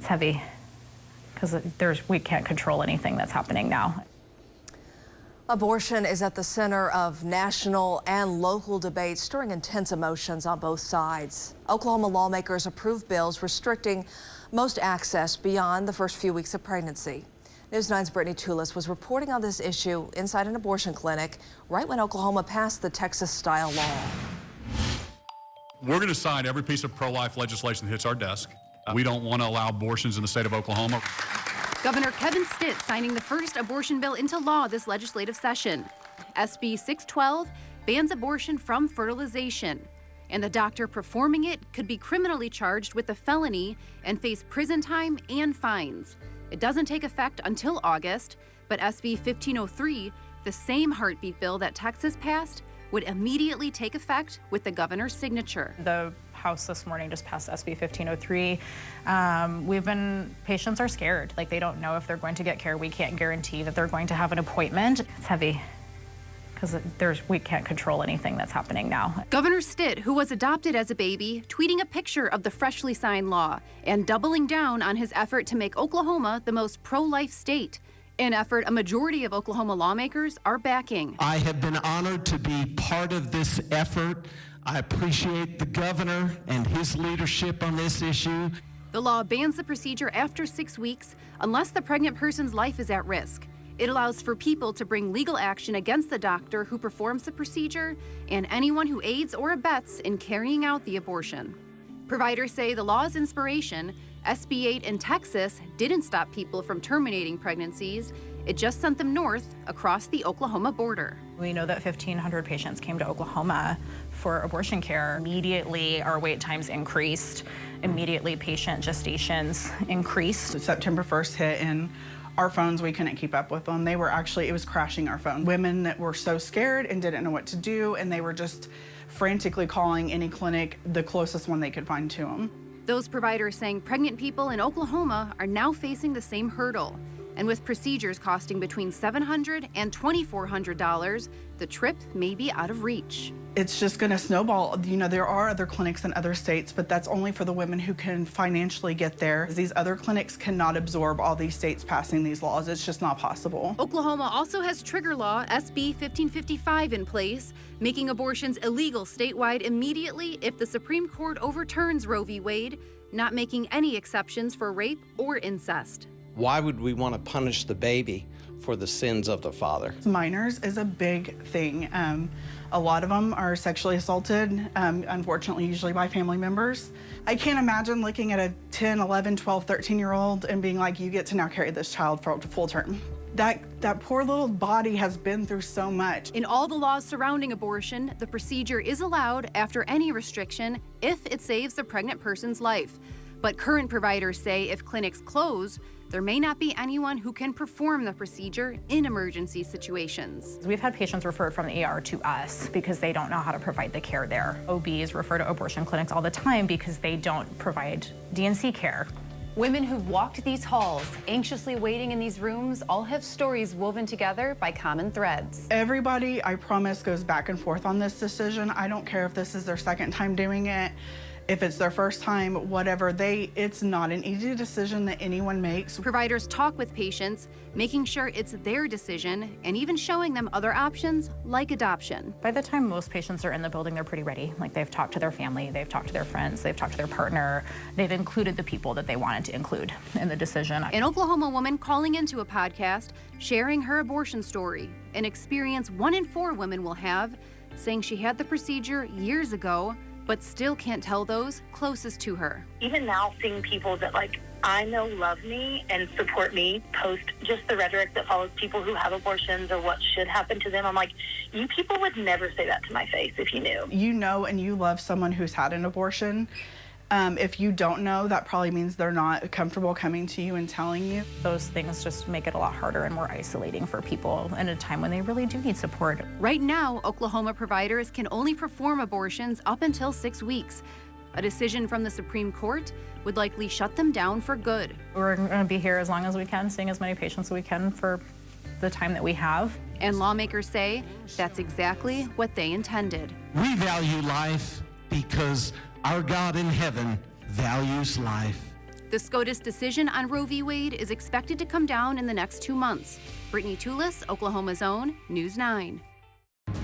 It's heavy because we can't control anything that's happening now. Abortion is at the center of national and local debates, stirring intense emotions on both sides. Oklahoma lawmakers approved bills restricting most access beyond the first few weeks of pregnancy. News 9's Brittany Toulis was reporting on this issue inside an abortion clinic right when Oklahoma passed the Texas-style law. We're going to sign every piece of pro-life legislation that hits our desk. We don't want to allow abortions in the state of Oklahoma. Governor Kevin Stitt signing the first abortion bill into law this legislative session. SB 612 bans abortion from fertilization, and the doctor performing it could be criminally charged with a felony and face prison time and fines. It doesn't take effect until August, but SB 1503, the same heartbeat bill that Texas passed, would immediately take effect with the governor's signature. The House this morning just passed SB 1503. Patients are scared. Like, they don't know if they're going to get care. We can't guarantee that they're going to have an appointment. It's heavy because we can't control anything that's happening now. Governor Stitt, who was adopted as a baby, tweeting a picture of the freshly signed law and doubling down on his effort to make Oklahoma the most pro-life state. An effort a majority of Oklahoma lawmakers are backing. I have been honored to be part of this effort. I appreciate the governor and his leadership on this issue. The law bans the procedure after 6 weeks unless the pregnant person's life is at risk. It allows for people to bring legal action against the doctor who performs the procedure and anyone who aids or abets in carrying out the abortion. Providers say the law's inspiration, SB 8 in Texas, didn't stop people from terminating pregnancies. It just sent them north across the Oklahoma border. We know that 1,500 patients came to Oklahoma for abortion care. Immediately, our wait times increased. Immediately, patient gestations increased. September 1st hit, and our phones, we couldn't keep up with them. It was crashing our phone. Women that were so scared and didn't know what to do, and they were just frantically calling any clinic, the closest one they could find to them. Those providers saying pregnant people in Oklahoma are now facing the same hurdle. And with procedures costing between $700 and $2,400, the trip may be out of reach. It's just going to snowball. You know, there are other clinics in other states, but that's only for the women who can financially get there. These other clinics cannot absorb all these states passing these laws. It's just not possible. Oklahoma also has trigger law SB 1555 in place, making abortions illegal statewide immediately if the Supreme Court overturns Roe v. Wade, not making any exceptions for rape or incest. Why would we want to punish the baby for the sins of the father? Minors is a big thing. A lot of them are sexually assaulted, unfortunately, usually by family members. I can't imagine looking at a 10, 11, 12, 13-year-old and being like, you get to now carry this child for full term. That poor little body has been through so much. In all the laws surrounding abortion, the procedure is allowed after any restriction if it saves the pregnant person's life. But current providers say if clinics close, there may not be anyone who can perform the procedure in emergency situations. We've had patients referred from the ER to us because they don't know how to provide the care there. OBs refer to abortion clinics all the time because they don't provide DNC care. Women who've walked these halls, anxiously waiting in these rooms, all have stories woven together by common threads. Everybody, I promise, goes back and forth on this decision. I don't care if this is their second time doing it, if it's their first time, whatever, it's not an easy decision that anyone makes. Providers talk with patients, making sure it's their decision and even showing them other options like adoption. By the time most patients are in the building, they're pretty ready. Like, they've talked to their family, they've talked to their friends, they've talked to their partner. They've included the people that they wanted to include in the decision. An Oklahoma woman calling into a podcast, sharing her abortion story, an experience 1 in 4 women will have, saying she had the procedure years ago, but still can't tell those closest to her. Even now, seeing people that I know love me and support me post just the rhetoric that follows people who have abortions or what should happen to them, I'm like, you people would never say that to my face if you knew. You know and you love someone who's had an abortion. If you don't know, that probably means they're not comfortable coming to you and telling you. Those things just make it a lot harder and more isolating for people in a time when they really do need support. Right now, Oklahoma providers can only perform abortions up until 6 weeks. A decision from the Supreme Court would likely shut them down for good. We're going to be here as long as we can, seeing as many patients as we can for the time that we have. And lawmakers say that's exactly what they intended. We value life because our God in heaven values life. The SCOTUS decision on Roe v. Wade is expected to come down in the next 2 months. Brittany Toulis, Oklahoma's own News 9.